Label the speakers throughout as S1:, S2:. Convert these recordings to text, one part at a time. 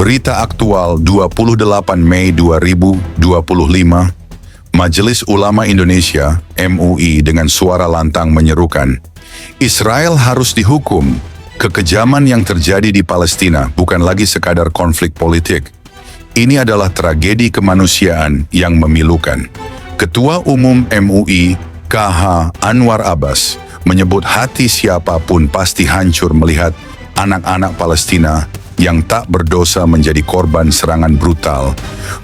S1: Berita aktual 28 Mei 2025, Majelis Ulama Indonesia (MUI) dengan suara lantang menyerukan, Israel harus dihukum. Kekejaman yang terjadi di Palestina bukan lagi sekadar konflik politik. Ini adalah tragedi kemanusiaan yang memilukan. Ketua Umum MUI, KH Anwar Abbas, menyebut hati siapapun pasti hancur melihat anak-anak Palestina yang tak berdosa menjadi korban serangan brutal,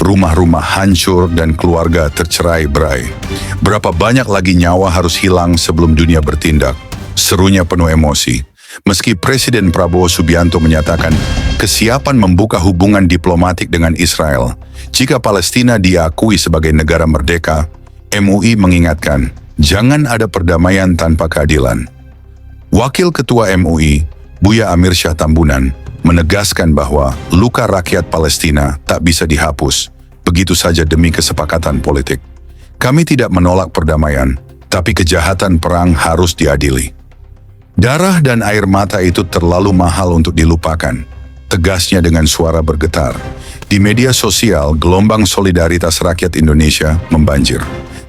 S1: rumah-rumah hancur dan keluarga tercerai-berai. Berapa banyak lagi nyawa harus hilang sebelum dunia bertindak? Serunya penuh emosi. Meski Presiden Prabowo Subianto menyatakan kesiapan membuka hubungan diplomatik dengan Israel jika Palestina diakui sebagai negara merdeka, MUI mengingatkan, jangan ada perdamaian tanpa keadilan. Wakil Ketua MUI, Buya Amir Syah Tambunan, menegaskan bahwa luka rakyat Palestina tak bisa dihapus begitu saja demi kesepakatan politik. Kami tidak menolak perdamaian, tapi kejahatan perang harus diadili. Darah dan air mata itu terlalu mahal untuk dilupakan, tegasnya dengan suara bergetar. Di media sosial, gelombang solidaritas rakyat Indonesia membanjir.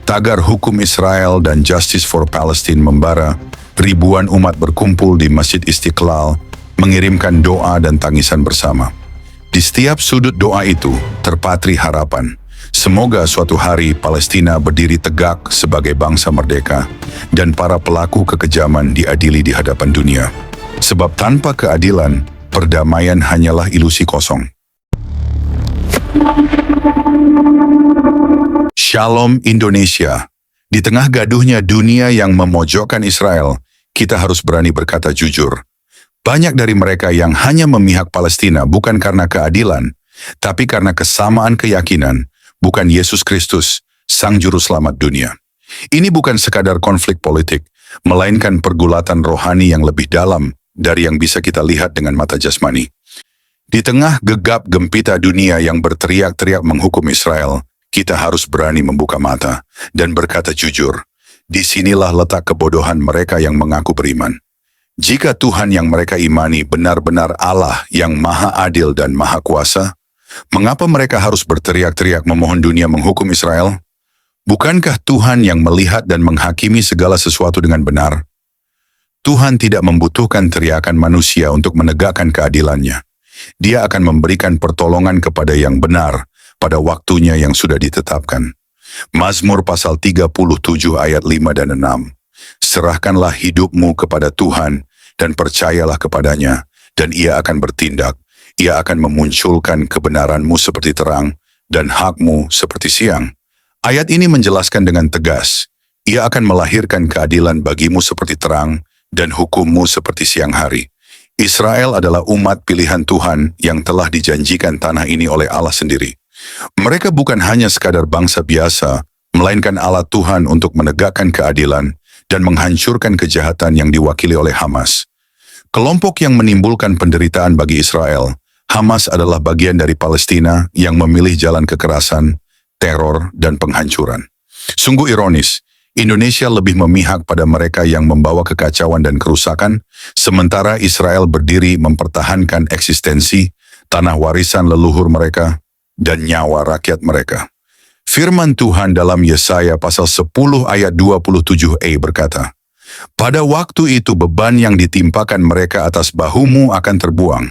S1: Tagar hukum Israel dan Justice for Palestine membara, ribuan umat berkumpul di Masjid Istiqlal, mengirimkan doa dan tangisan bersama. Di setiap sudut doa itu terpatri harapan. Semoga suatu hari Palestina berdiri tegak sebagai bangsa merdeka dan para pelaku kekejaman diadili di hadapan dunia. Sebab tanpa keadilan, perdamaian hanyalah ilusi kosong. Shalom Indonesia. Di tengah gaduhnya dunia yang memojokkan Israel, kita harus berani berkata jujur. Banyak dari mereka yang hanya memihak Palestina bukan karena keadilan, tapi karena kesamaan keyakinan, bukan Yesus Kristus, Sang Juru Selamat dunia. Ini bukan sekadar konflik politik, melainkan pergulatan rohani yang lebih dalam dari yang bisa kita lihat dengan mata jasmani. Di tengah gegap gempita dunia yang berteriak-teriak menghukum Israel, kita harus berani membuka mata dan berkata jujur. Disinilah letak kebodohan mereka yang mengaku beriman. Jika Tuhan yang mereka imani benar-benar Allah yang Maha Adil dan Maha Kuasa, mengapa mereka harus berteriak-teriak memohon dunia menghukum Israel? Bukankah Tuhan yang melihat dan menghakimi segala sesuatu dengan benar? Tuhan tidak membutuhkan teriakan manusia untuk menegakkan keadilannya. Dia akan memberikan pertolongan kepada yang benar pada waktunya yang sudah ditetapkan. Mazmur pasal 37 ayat 5 dan 6. Serahkanlah hidupmu kepada Tuhan dan percayalah kepadanya, dan Ia akan bertindak. Ia akan memunculkan kebenaranmu seperti terang dan hakmu seperti siang. Ayat ini menjelaskan dengan tegas, Ia akan melahirkan keadilan bagimu seperti terang dan hukummu seperti siang hari. Israel adalah umat pilihan Tuhan yang telah dijanjikan tanah ini oleh Allah sendiri. Mereka bukan hanya sekadar bangsa biasa, melainkan alat Tuhan untuk menegakkan keadilan dan menghancurkan kejahatan yang diwakili oleh Hamas. Kelompok yang menimbulkan penderitaan bagi Israel, Hamas adalah bagian dari Palestina yang memilih jalan kekerasan, teror, dan penghancuran. Sungguh ironis, Indonesia lebih memihak pada mereka yang membawa kekacauan dan kerusakan, sementara Israel berdiri mempertahankan eksistensi, tanah warisan leluhur mereka, dan nyawa rakyat mereka. Firman Tuhan dalam Yesaya pasal 10 ayat 27a berkata, pada waktu itu beban yang ditimpakan mereka atas bahumu akan terbuang,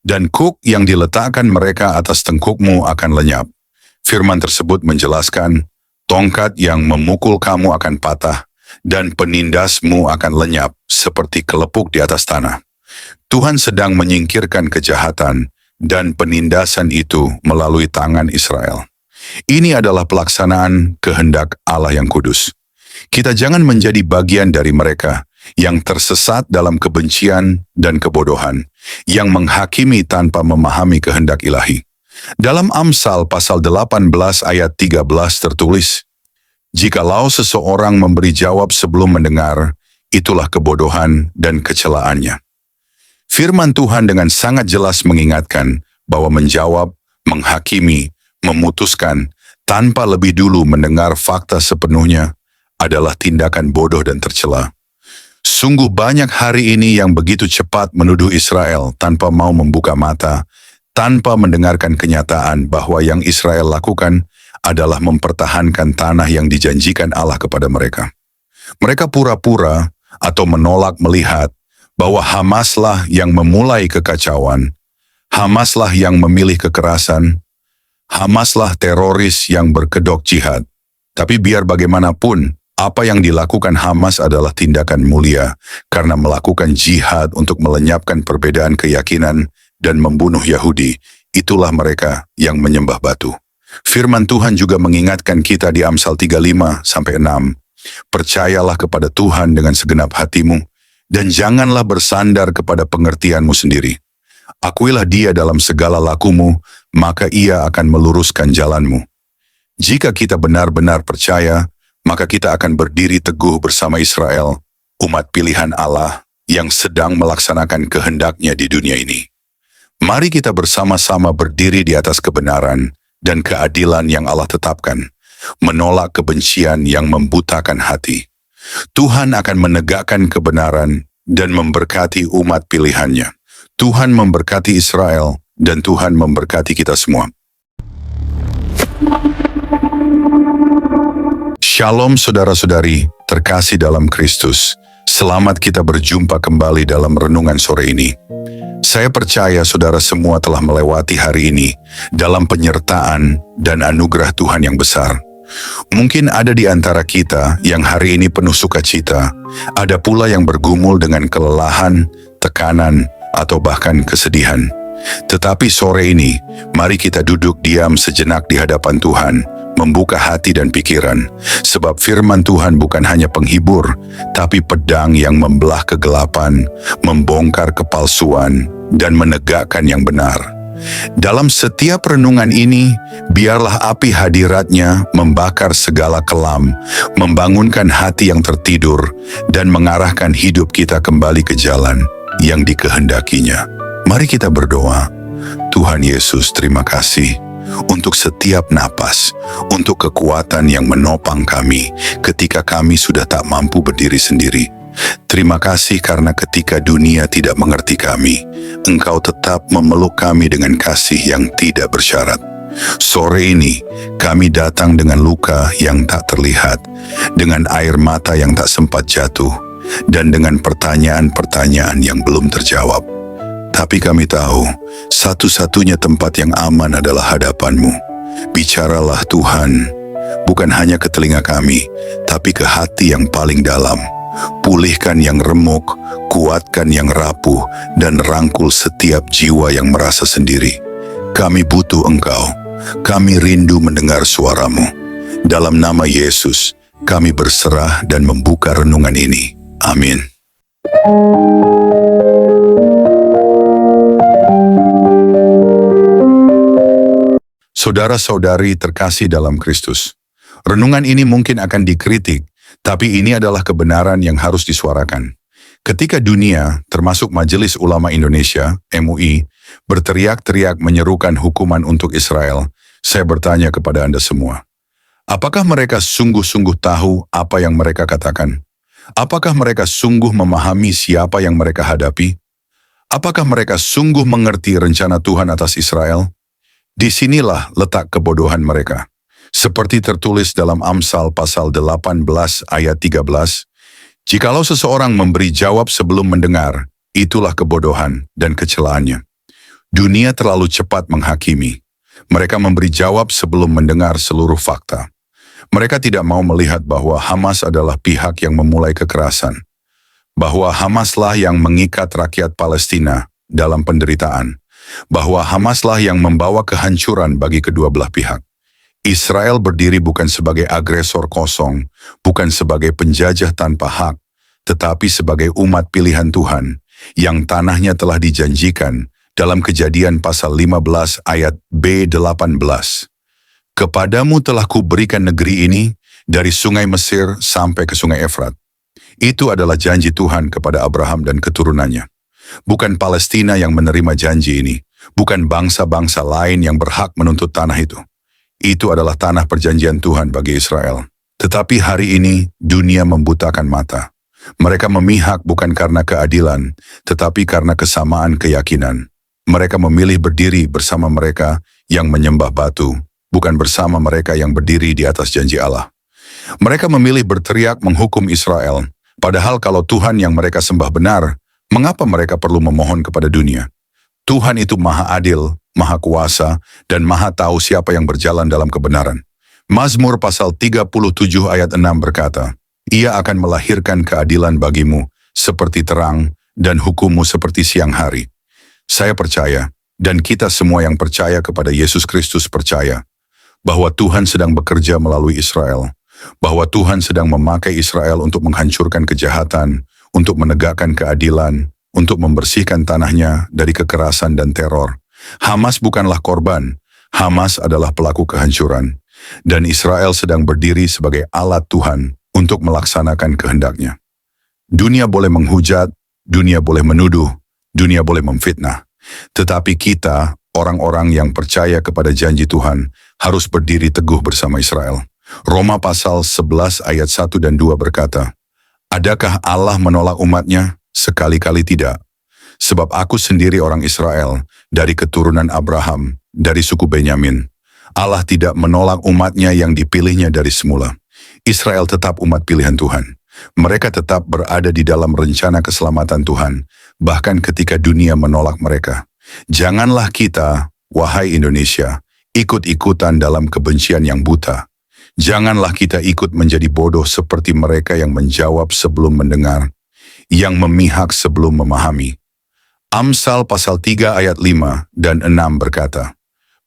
S1: dan kuk yang diletakkan mereka atas tengkukmu akan lenyap. Firman tersebut menjelaskan, tongkat yang memukul kamu akan patah, dan penindasmu akan lenyap seperti kelepuk di atas tanah. Tuhan sedang menyingkirkan kejahatan dan penindasan itu melalui tangan Israel. Ini adalah pelaksanaan kehendak Allah yang kudus. Kita jangan menjadi bagian dari mereka yang tersesat dalam kebencian dan kebodohan, yang menghakimi tanpa memahami kehendak ilahi. Dalam Amsal pasal 18 ayat 13 tertulis, jikalau seseorang memberi jawab sebelum mendengar, itulah kebodohan dan kecelaannya. Firman Tuhan dengan sangat jelas mengingatkan bahwa menjawab, menghakimi, memutuskan tanpa lebih dulu mendengar fakta sepenuhnya adalah tindakan bodoh dan tercela. Sungguh banyak hari ini yang begitu cepat menuduh Israel tanpa mau membuka mata, tanpa mendengarkan kenyataan bahwa yang Israel lakukan adalah mempertahankan tanah yang dijanjikan Allah kepada mereka. Mereka pura-pura atau menolak melihat bahwa Hamaslah yang memulai kekacauan, Hamaslah yang memilih kekerasan, Hamaslah teroris yang berkedok jihad. Tapi biar bagaimanapun, apa yang dilakukan Hamas adalah tindakan mulia karena melakukan jihad untuk melenyapkan perbedaan keyakinan dan membunuh Yahudi. Itulah mereka yang menyembah batu. Firman Tuhan juga mengingatkan kita di Amsal 35-6. Percayalah kepada Tuhan dengan segenap hatimu dan janganlah bersandar kepada pengertianmu sendiri. Akuilah Dia dalam segala lakumu, maka Ia akan meluruskan jalanmu. Jika kita benar-benar percaya, maka kita akan berdiri teguh bersama Israel, umat pilihan Allah yang sedang melaksanakan kehendak-Nya di dunia ini. Mari kita bersama-sama berdiri di atas kebenaran dan keadilan yang Allah tetapkan, menolak kebencian yang membutakan hati. Tuhan akan menegakkan kebenaran dan memberkati umat pilihan-Nya. Tuhan memberkati Israel dan Tuhan memberkati kita semua. Shalom saudara-saudari, terkasih dalam Kristus. Selamat kita berjumpa kembali dalam renungan sore ini. Saya percaya saudara semua telah melewati hari ini dalam penyertaan dan anugerah Tuhan yang besar. Mungkin ada di antara kita yang hari ini penuh sukacita, ada pula yang bergumul dengan kelelahan, tekanan, atau bahkan kesedihan. Tetapi sore ini, mari kita duduk diam sejenak di hadapan Tuhan, membuka hati dan pikiran, sebab firman Tuhan bukan hanya penghibur, tapi pedang yang membelah kegelapan, membongkar kepalsuan, dan menegakkan yang benar. Dalam setiap renungan ini, biarlah api hadirat-Nya membakar segala kelam, membangunkan hati yang tertidur, dan mengarahkan hidup kita kembali ke jalan yang dikehendakinya. Mari kita berdoa. Tuhan Yesus, terima kasih untuk setiap napas, untuk kekuatan yang menopang kami ketika kami sudah tak mampu berdiri sendiri. Terima kasih karena ketika dunia tidak mengerti kami, Engkau tetap memeluk kami dengan kasih yang tidak bersyarat. Sore ini, kami datang dengan luka yang tak terlihat, dengan air mata yang tak sempat jatuh, dan dengan pertanyaan-pertanyaan yang belum terjawab. Tapi kami tahu, satu-satunya tempat yang aman adalah hadapan-Mu. Bicaralah Tuhan, bukan hanya ke telinga kami, tapi ke hati yang paling dalam. Pulihkan yang remuk, kuatkan yang rapuh, dan rangkul setiap jiwa yang merasa sendiri. Kami butuh Engkau, kami rindu mendengar suara-Mu. Dalam nama Yesus, kami berserah dan membuka renungan ini. Amin. Saudara-saudari terkasih dalam Kristus, renungan ini mungkin akan dikritik, tapi ini adalah kebenaran yang harus disuarakan. Ketika dunia, termasuk Majelis Ulama Indonesia, MUI, berteriak-teriak menyerukan hukuman untuk Israel, saya bertanya kepada Anda semua, apakah mereka sungguh-sungguh tahu apa yang mereka katakan? Apakah mereka sungguh memahami siapa yang mereka hadapi? Apakah mereka sungguh mengerti rencana Tuhan atas Israel? Disinilah letak kebodohan mereka. Seperti tertulis dalam Amsal pasal 18 ayat 13, jikalau seseorang memberi jawab sebelum mendengar, itulah kebodohan dan kecelaannya. Dunia terlalu cepat menghakimi. Mereka memberi jawab sebelum mendengar seluruh fakta. Mereka tidak mau melihat bahwa Hamas adalah pihak yang memulai kekerasan, bahwa Hamaslah yang mengikat rakyat Palestina dalam penderitaan, bahwa Hamaslah yang membawa kehancuran bagi kedua belah pihak. Israel berdiri bukan sebagai agresor kosong, bukan sebagai penjajah tanpa hak, tetapi sebagai umat pilihan Tuhan, yang tanahnya telah dijanjikan dalam Kejadian pasal 15 ayat B18. Kepadamu telah kuberikan negeri ini dari sungai Mesir sampai ke sungai Efrat. Itu adalah janji Tuhan kepada Abraham dan keturunannya. Bukan Palestina yang menerima janji ini, bukan bangsa-bangsa lain yang berhak menuntut tanah itu. Itu adalah tanah perjanjian Tuhan bagi Israel. Tetapi hari ini dunia membutakan mata. Mereka memihak bukan karena keadilan, tetapi karena kesamaan keyakinan. Mereka memilih berdiri bersama mereka yang menyembah batu, bukan bersama mereka yang berdiri di atas janji Allah. Mereka memilih berteriak menghukum Israel, padahal kalau Tuhan yang mereka sembah benar, mengapa mereka perlu memohon kepada dunia? Tuhan itu maha adil, maha kuasa, dan maha tahu siapa yang berjalan dalam kebenaran. Mazmur pasal 37 ayat 6 berkata, Ia akan melahirkan keadilan bagimu, seperti terang, dan hukummu seperti siang hari. Saya percaya, dan kita semua yang percaya kepada Yesus Kristus percaya, bahwa Tuhan sedang bekerja melalui Israel, bahwa Tuhan sedang memakai Israel untuk menghancurkan kejahatan, untuk menegakkan keadilan, untuk membersihkan tanahnya dari kekerasan dan teror. Hamas bukanlah korban, Hamas adalah pelaku kehancuran, dan Israel sedang berdiri sebagai alat Tuhan untuk melaksanakan kehendaknya. Dunia boleh menghujat, dunia boleh menuduh, dunia boleh memfitnah, tetapi kita, orang-orang yang percaya kepada janji Tuhan, harus berdiri teguh bersama Israel. Roma pasal 11 ayat 1 dan 2 berkata, Adakah Allah menolak umatnya? Sekali-kali tidak. Sebab aku sendiri orang Israel, dari keturunan Abraham, dari suku Benyamin. Allah tidak menolak umatnya yang dipilihnya dari semula. Israel tetap umat pilihan Tuhan. Mereka tetap berada di dalam rencana keselamatan Tuhan, bahkan ketika dunia menolak mereka. Janganlah kita, wahai Indonesia, ikut-ikutan dalam kebencian yang buta. Janganlah kita ikut menjadi bodoh seperti mereka yang menjawab sebelum mendengar, yang memihak sebelum memahami. Amsal pasal 3 ayat 5 dan 6 berkata,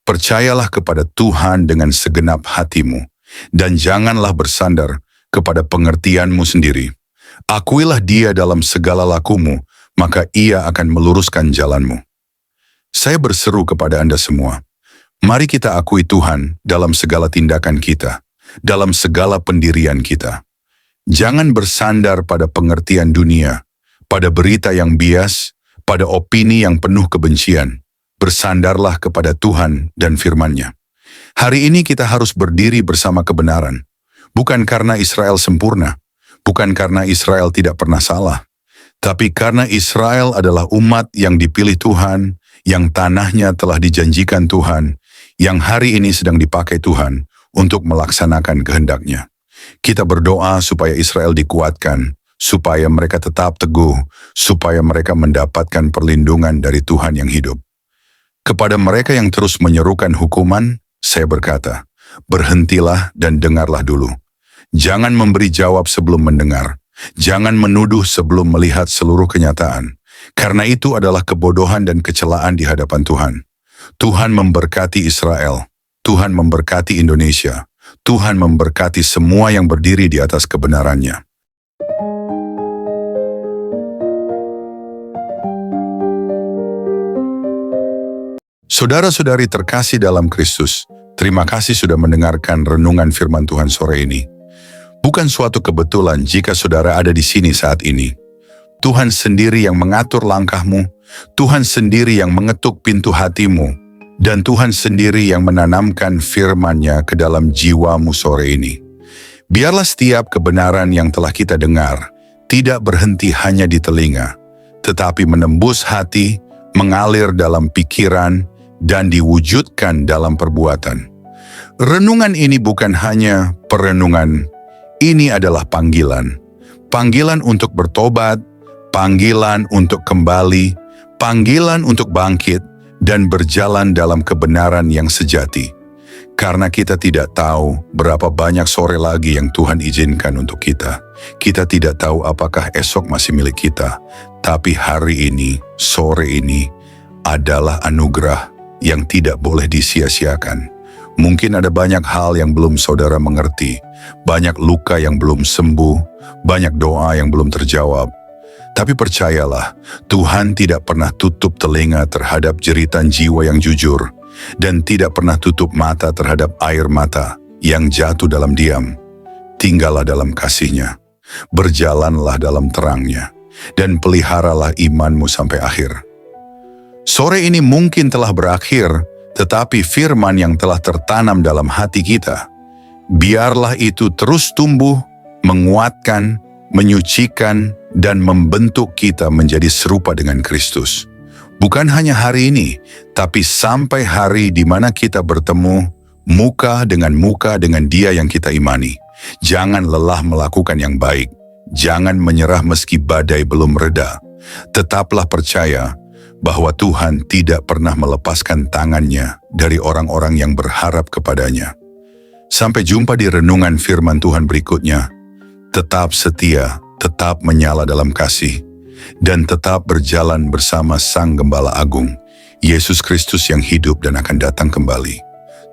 S1: Percayalah kepada Tuhan dengan segenap hatimu, dan janganlah bersandar kepada pengertianmu sendiri. Akuilah Dia dalam segala lakumu, maka Ia akan meluruskan jalanmu. Saya berseru kepada Anda semua, mari kita akui Tuhan dalam segala tindakan kita, dalam segala pendirian kita. Jangan bersandar pada pengertian dunia, pada berita yang bias, pada opini yang penuh kebencian. Bersandarlah kepada Tuhan dan firman-Nya. Hari ini kita harus berdiri bersama kebenaran, bukan karena Israel sempurna, bukan karena Israel tidak pernah salah, tapi karena Israel adalah umat yang dipilih Tuhan, yang tanahnya telah dijanjikan Tuhan, yang hari ini sedang dipakai Tuhan untuk melaksanakan kehendak-Nya. Kita berdoa supaya Israel dikuatkan, supaya mereka tetap teguh, supaya mereka mendapatkan perlindungan dari Tuhan yang hidup. Kepada mereka yang terus menyerukan hukuman, saya berkata, berhentilah dan dengarlah dulu. Jangan memberi jawab sebelum mendengar. Jangan menuduh sebelum melihat seluruh kenyataan. Karena itu adalah kebodohan dan kecelaan di hadapan Tuhan. Tuhan memberkati Israel. Tuhan memberkati Indonesia. Tuhan memberkati semua yang berdiri di atas kebenaran-Nya. Saudara-saudari terkasih dalam Kristus, terima kasih sudah mendengarkan renungan firman Tuhan sore ini. Bukan suatu kebetulan jika saudara ada di sini saat ini. Tuhan sendiri yang mengatur langkahmu, Tuhan sendiri yang mengetuk pintu hatimu, dan Tuhan sendiri yang menanamkan firman-Nya ke dalam jiwamu sore ini. Biarlah setiap kebenaran yang telah kita dengar tidak berhenti hanya di telinga, tetapi menembus hati, mengalir dalam pikiran, dan diwujudkan dalam perbuatan. Renungan ini bukan hanya perenungan, ini adalah panggilan. Panggilan untuk bertobat, panggilan untuk kembali, panggilan untuk bangkit, dan berjalan dalam kebenaran yang sejati. Karena kita tidak tahu berapa banyak sore lagi yang Tuhan izinkan untuk kita. Kita tidak tahu apakah esok masih milik kita. Tapi hari ini, sore ini, adalah anugerah yang tidak boleh disia-siakan. Mungkin ada banyak hal yang belum saudara mengerti, banyak luka yang belum sembuh, banyak doa yang belum terjawab. Tapi percayalah, Tuhan tidak pernah tutup telinga terhadap jeritan jiwa yang jujur, dan tidak pernah tutup mata terhadap air mata yang jatuh dalam diam. Tinggallah dalam kasih-Nya, berjalanlah dalam terang-Nya, dan peliharalah imanmu sampai akhir. Sore ini mungkin telah berakhir, tetapi firman yang telah tertanam dalam hati kita. Biarlah itu terus tumbuh, menguatkan, menyucikan, dan membentuk kita menjadi serupa dengan Kristus. Bukan hanya hari ini, tapi sampai hari di mana kita bertemu muka dengan Dia yang kita imani. Jangan lelah melakukan yang baik. Jangan menyerah meski badai belum reda. Tetaplah percaya bahwa Tuhan tidak pernah melepaskan tangannya dari orang-orang yang berharap kepadanya. Sampai jumpa di renungan firman Tuhan berikutnya. Tetap setia, tetap menyala dalam kasih, dan tetap berjalan bersama Sang Gembala Agung, Yesus Kristus yang hidup dan akan datang kembali.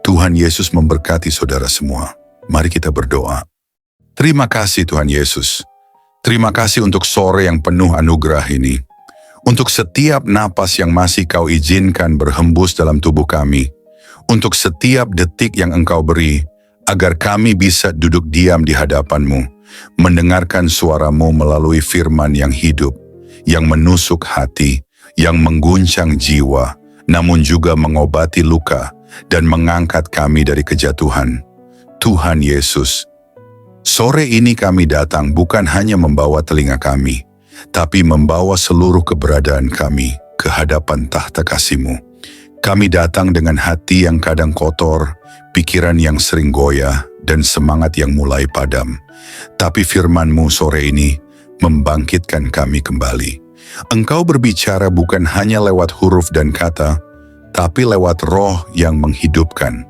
S1: Tuhan Yesus memberkati saudara semua. Mari kita berdoa. Terima kasih Tuhan Yesus. Terima kasih untuk sore yang penuh anugerah ini. Untuk setiap napas yang masih Kau izinkan berhembus dalam tubuh kami. Untuk setiap detik yang Engkau beri, agar kami bisa duduk diam di hadapan-Mu, mendengarkan suara-Mu melalui firman yang hidup, yang menusuk hati, yang mengguncang jiwa, namun juga mengobati luka dan mengangkat kami dari kejatuhan. Tuhan Yesus, sore ini kami datang bukan hanya membawa telinga kami, tapi membawa seluruh keberadaan kami ke hadapan tahta kasih-Mu. Kami datang dengan hati yang kadang kotor, pikiran yang sering goyah, dan semangat yang mulai padam. Tapi firman-Mu sore ini membangkitkan kami kembali. Engkau berbicara bukan hanya lewat huruf dan kata, tapi lewat roh yang menghidupkan.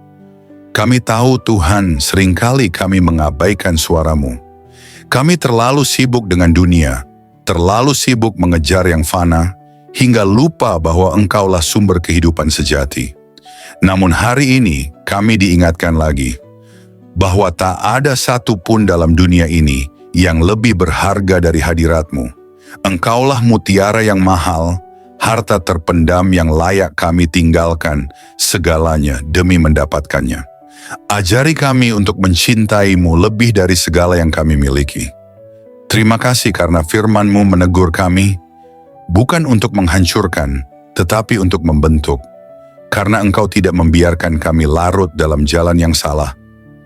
S1: Kami tahu Tuhan, seringkali kami mengabaikan suara-Mu. Kami terlalu sibuk dengan dunia, terlalu sibuk mengejar yang fana, hingga lupa bahwa Engkaulah sumber kehidupan sejati. Namun hari ini kami diingatkan lagi, bahwa tak ada satu pun dalam dunia ini yang lebih berharga dari hadirat-Mu. Engkaulah mutiara yang mahal, harta terpendam yang layak kami tinggalkan segalanya demi mendapatkannya. Ajari kami untuk mencintai-Mu lebih dari segala yang kami miliki. Terima kasih karena firman-Mu menegur kami, bukan untuk menghancurkan, tetapi untuk membentuk. Karena Engkau tidak membiarkan kami larut dalam jalan yang salah,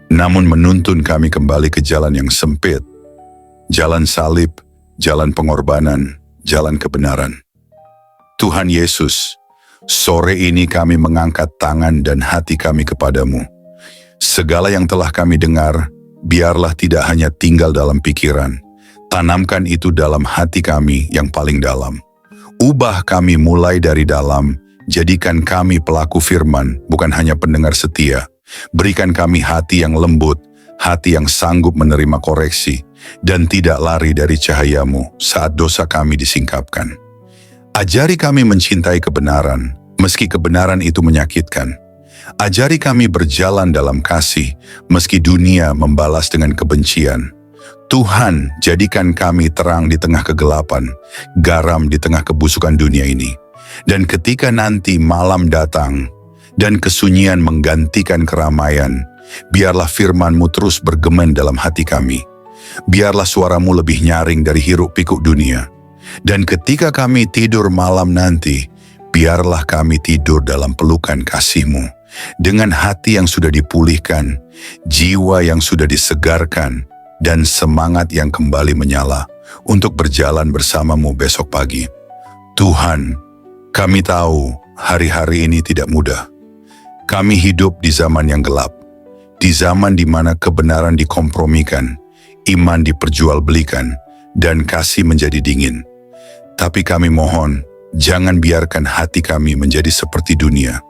S1: namun menuntun kami kembali ke jalan yang sempit, jalan salib, jalan pengorbanan, jalan kebenaran. Tuhan Yesus, sore ini kami mengangkat tangan dan hati kami kepadamu. Segala yang telah kami dengar, biarlah tidak hanya tinggal dalam pikiran, tanamkan itu dalam hati kami yang paling dalam. Ubah kami mulai dari dalam, jadikan kami pelaku firman, bukan hanya pendengar setia. Berikan kami hati yang lembut, hati yang sanggup menerima koreksi, dan tidak lari dari cahaya-Mu saat dosa kami disingkapkan. Ajari kami mencintai kebenaran, meski kebenaran itu menyakitkan. Ajari kami berjalan dalam kasih, meski dunia membalas dengan kebencian. Tuhan, jadikan kami terang di tengah kegelapan, garam di tengah kebusukan dunia ini. Dan ketika nanti malam datang, dan kesunyian menggantikan keramaian, biarlah firman-Mu terus bergema dalam hati kami. Biarlah suara-Mu lebih nyaring dari hiruk-pikuk dunia. Dan ketika kami tidur malam nanti, biarlah kami tidur dalam pelukan kasih-Mu. Dengan hati yang sudah dipulihkan, jiwa yang sudah disegarkan, dan semangat yang kembali menyala untuk berjalan bersama-Mu besok pagi. Tuhan, kami tahu hari-hari ini tidak mudah. Kami hidup di zaman yang gelap, di zaman di mana kebenaran dikompromikan, iman diperjualbelikan, dan kasih menjadi dingin. Tapi kami mohon, jangan biarkan hati kami menjadi seperti dunia.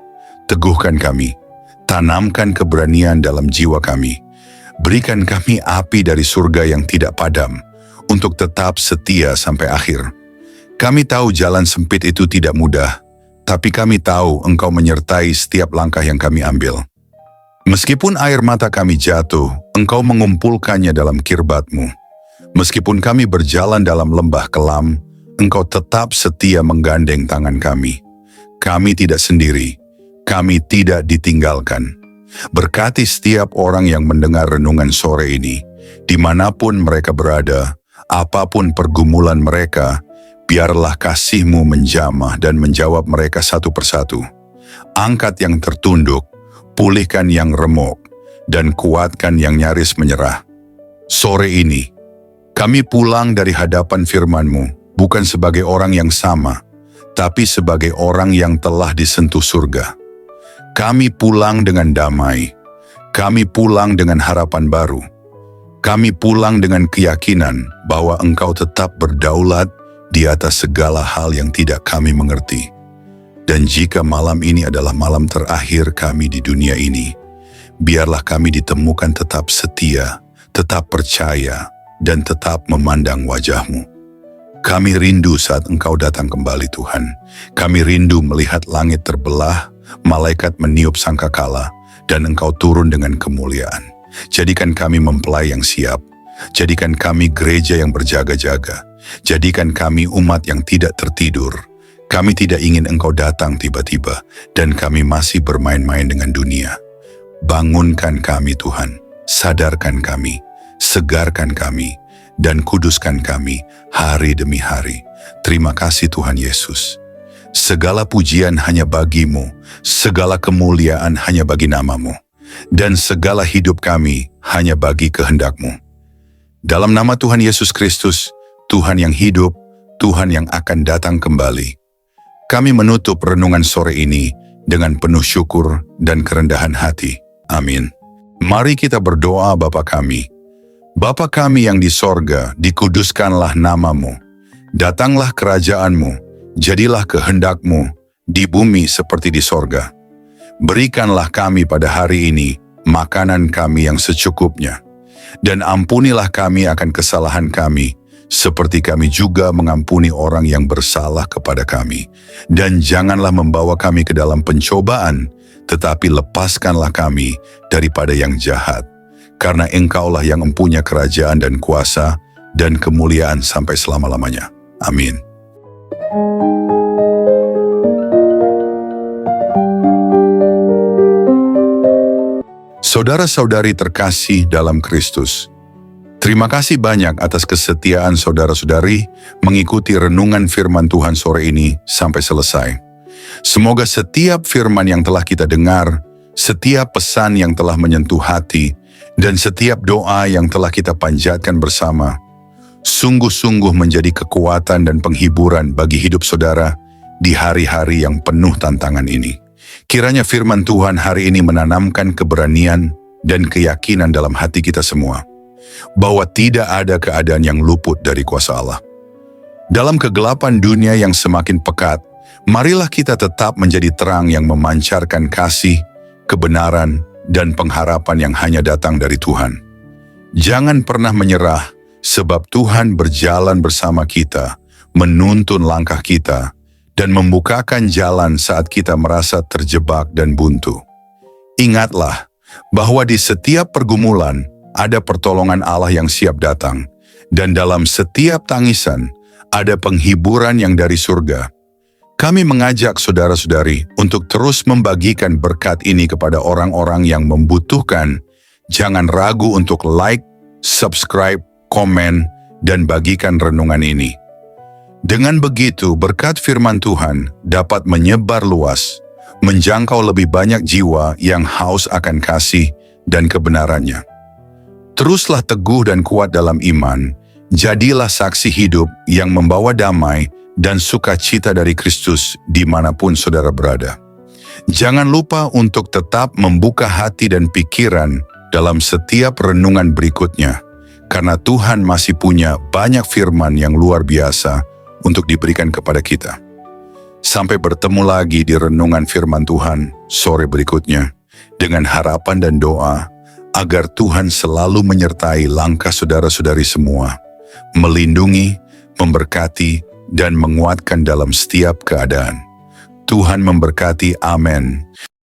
S1: Teguhkan kami, tanamkan keberanian dalam jiwa kami. Berikan kami api dari surga yang tidak padam, untuk tetap setia sampai akhir. Kami tahu jalan sempit itu tidak mudah, tapi kami tahu Engkau menyertai setiap langkah yang kami ambil. Meskipun air mata kami jatuh, Engkau mengumpulkannya dalam kirbat-Mu. Meskipun kami berjalan dalam lembah kelam, Engkau tetap setia menggandeng tangan kami. Kami tidak sendiri, kami tidak ditinggalkan. Berkati setiap orang yang mendengar renungan sore ini, dimanapun mereka berada, apapun pergumulan mereka, biarlah kasih-Mu menjamah dan menjawab mereka satu persatu. angkat yang tertunduk, pulihkan yang remuk, dan kuatkan yang nyaris menyerah. Sore ini, kami pulang dari hadapan firman-Mu, bukan sebagai orang yang sama, tapi sebagai orang yang telah disentuh surga. Kami pulang dengan damai, kami pulang dengan harapan baru, kami pulang dengan keyakinan bahwa Engkau tetap berdaulat di atas segala hal yang tidak kami mengerti. Dan jika malam ini adalah malam terakhir kami di dunia ini, biarlah kami ditemukan tetap setia, tetap percaya, dan tetap memandang wajah-Mu. Kami rindu saat Engkau datang kembali, Tuhan. Kami rindu melihat langit terbelah, malaikat meniup sangkakala, dan Engkau turun dengan kemuliaan. Jadikan kami mempelai yang siap. Jadikan kami gereja yang berjaga-jaga. Jadikan kami umat yang tidak tertidur. Kami tidak ingin Engkau datang tiba-tiba, dan kami masih bermain-main dengan dunia. Bangunkan kami, Tuhan. Sadarkan kami, segarkan kami, dan kuduskan kami hari demi hari. Terima kasih Tuhan Yesus. Segala pujian hanya bagi-Mu, segala kemuliaan hanya bagi nama-Mu, dan segala hidup kami hanya bagi kehendak-Mu. Dalam nama Tuhan Yesus Kristus, Tuhan yang hidup, Tuhan yang akan datang kembali, kami menutup renungan sore ini dengan penuh syukur dan kerendahan hati. Amin. Mari kita berdoa. Bapa kami. Bapa kami yang di sorga, dikuduskanlah nama-Mu. Datanglah kerajaan-Mu, jadilah kehendak-Mu di bumi seperti di sorga. Berikanlah kami pada hari ini makanan kami yang secukupnya. Dan ampunilah kami akan kesalahan kami, seperti kami juga mengampuni orang yang bersalah kepada kami. Dan janganlah membawa kami ke dalam pencobaan, tetapi lepaskanlah kami daripada yang jahat. Karena Engkaulah yang mempunyai kerajaan dan kuasa dan kemuliaan sampai selama-lamanya. Amin. Saudara-saudari terkasih dalam Kristus, terima kasih banyak atas kesetiaan saudara-saudari mengikuti renungan firman Tuhan sore ini sampai selesai. Semoga setiap firman yang telah kita dengar, setiap pesan yang telah menyentuh hati, dan setiap doa yang telah kita panjatkan bersama, sungguh-sungguh menjadi kekuatan dan penghiburan bagi hidup saudara di hari-hari yang penuh tantangan ini. Kiranya firman Tuhan hari ini menanamkan keberanian dan keyakinan dalam hati kita semua, bahwa tidak ada keadaan yang luput dari kuasa Allah. Dalam kegelapan dunia yang semakin pekat, marilah kita tetap menjadi terang yang memancarkan kasih, kebenaran, dan pengharapan yang hanya datang dari Tuhan. Jangan pernah menyerah, sebab Tuhan berjalan bersama kita, menuntun langkah kita, dan membukakan jalan saat kita merasa terjebak dan buntu. Ingatlah bahwa di setiap pergumulan ada pertolongan Allah yang siap datang, dan dalam setiap tangisan ada penghiburan yang dari surga. Kami mengajak saudara-saudari untuk terus membagikan berkat ini kepada orang-orang yang membutuhkan. Jangan ragu untuk like, subscribe, komen, dan bagikan renungan ini. Dengan begitu, berkat firman Tuhan dapat menyebar luas, menjangkau lebih banyak jiwa yang haus akan kasih dan kebenarannya. Teruslah teguh dan kuat dalam iman, jadilah saksi hidup yang membawa damai dan sukacita dari Kristus dimanapun saudara berada. Jangan lupa untuk tetap membuka hati dan pikiran dalam setiap renungan berikutnya, karena Tuhan masih punya banyak firman yang luar biasa untuk diberikan kepada kita. Sampai bertemu lagi di renungan firman Tuhan sore berikutnya, dengan harapan dan doa agar Tuhan selalu menyertai langkah saudara-saudari semua, melindungi, memberkati, dan menguatkan dalam setiap keadaan. Tuhan memberkati. Amin.